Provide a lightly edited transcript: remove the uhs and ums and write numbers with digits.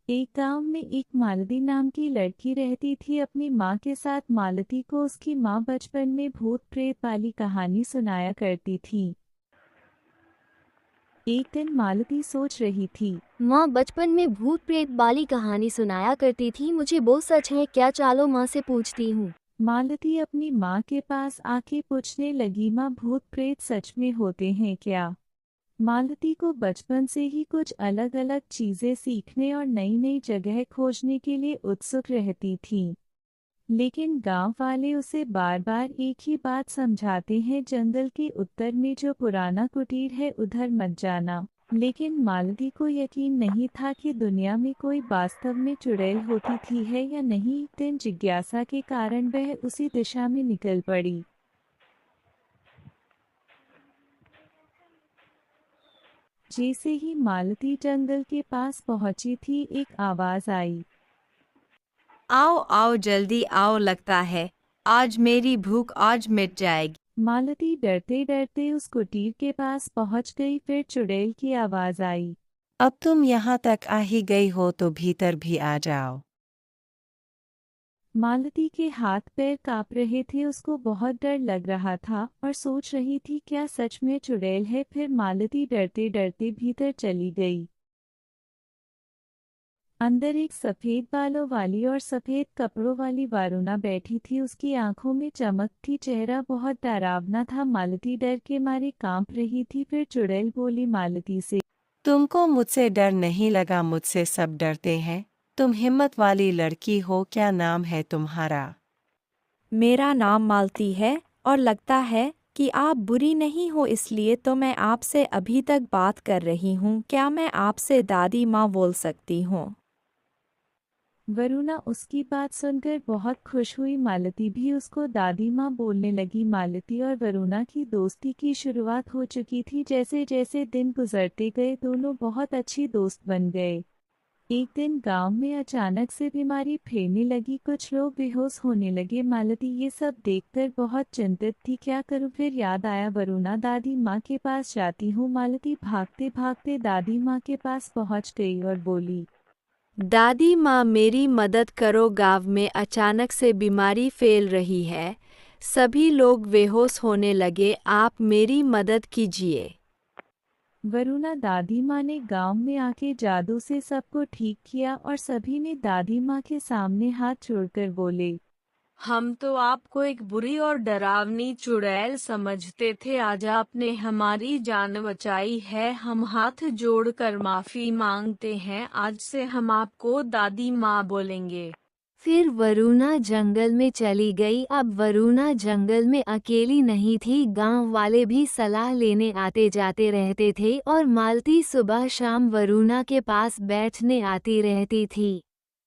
एक गांव में एक मालती नाम की लड़की रहती थी। अपनी माँ के साथ मालती को उसकी माँ बचपन में भूत प्रेत वाली कहानी सुनाया करती थी। एक दिन मालती सोच रही थी, माँ बचपन में भूत प्रेत वाली कहानी सुनाया करती थी, मुझे वो सच है क्या? चलो माँ से पूछती हूँ। मालती अपनी माँ के पास आके पूछने लगी, माँ भूत प्रेत सच में होते हैं क्या? मालती को बचपन से ही कुछ अलग अलग चीजें सीखने और नई नई जगह खोजने के लिए उत्सुक रहती थी। लेकिन गांव वाले उसे बार बार एक ही बात समझाते हैं, जंगल के उत्तर में जो पुराना कुटीर है उधर मत जाना। लेकिन मालती को यकीन नहीं था कि दुनिया में कोई वास्तव में चुड़ैल होती थी है या नहीं। एक दिन जिज्ञासा के कारण वह उसी दिशा में निकल पड़ी। जैसे ही मालती जंगल के पास पहुंची थी, एक आवाज आई, आओ आओ जल्दी आओ, लगता है आज मेरी भूख आज मिट जाएगी। मालती डरते डरते उस कुटीर के पास पहुंच गई। फिर चुड़ैल की आवाज आई, अब तुम यहाँ तक आ ही गई हो तो भीतर भी आ जाओ। मालती के हाथ पैर कांप रहे थे, उसको बहुत डर लग रहा था और सोच रही थी क्या सच में चुड़ैल है। फिर मालती डरते डरते भीतर चली गई। अंदर एक सफेद बालों वाली और सफेद कपड़ों वाली वरुणा बैठी थी। उसकी आंखों में चमक थी, चेहरा बहुत डरावना था। मालती डर के मारे कांप रही थी। फिर चुड़ैल बोली मालती से, तुमको मुझसे डर नहीं लगा? मुझसे सब डरते हैं। तुम हिम्मत वाली लड़की हो, क्या नाम है तुम्हारा? मेरा नाम मालती है और लगता है कि आप बुरी नहीं हो, इसलिए तो मैं आपसे अभी तक बात कर रही हूँ। क्या मैं आपसे दादी माँ बोल सकती हूँ? वरुणा उसकी बात सुनकर बहुत खुश हुई। मालती भी उसको दादी माँ बोलने लगी। मालती और वरुणा की दोस्ती की शुरुआत हो चुकी थी। जैसे जैसे दिन गुजरते गए दोनों बहुत अच्छी दोस्त बन गए। एक दिन गांव में अचानक से बीमारी फैलने लगी, कुछ लोग बेहोश होने लगे। मालती ये सब देखकर बहुत चिंतित थी, क्या करूं? फिर याद आया, वरुणा दादी माँ के पास जाती हूँ। मालती भागते भागते दादी माँ के पास पहुँच गई और बोली, दादी माँ मेरी मदद करो, गांव में अचानक से बीमारी फैल रही है, सभी लोग बेहोश होने लगे, आप मेरी मदद कीजिए। वरुणा दादी माँ ने गांव में आके जादू से सबको ठीक किया और सभी ने दादी माँ के सामने हाथ जोड़कर बोले, हम तो आपको एक बुरी और डरावनी चुड़ैल समझते थे, आज आपने हमारी जान बचाई है, हम हाथ जोड़कर माफी मांगते हैं, आज से हम आपको दादी माँ बोलेंगे। फिर वरुणा जंगल में चली गई। अब वरुणा जंगल में अकेली नहीं थी, गांव वाले भी सलाह लेने आते जाते रहते थे और मालती सुबह शाम वरुणा के पास बैठने आती रहती थी।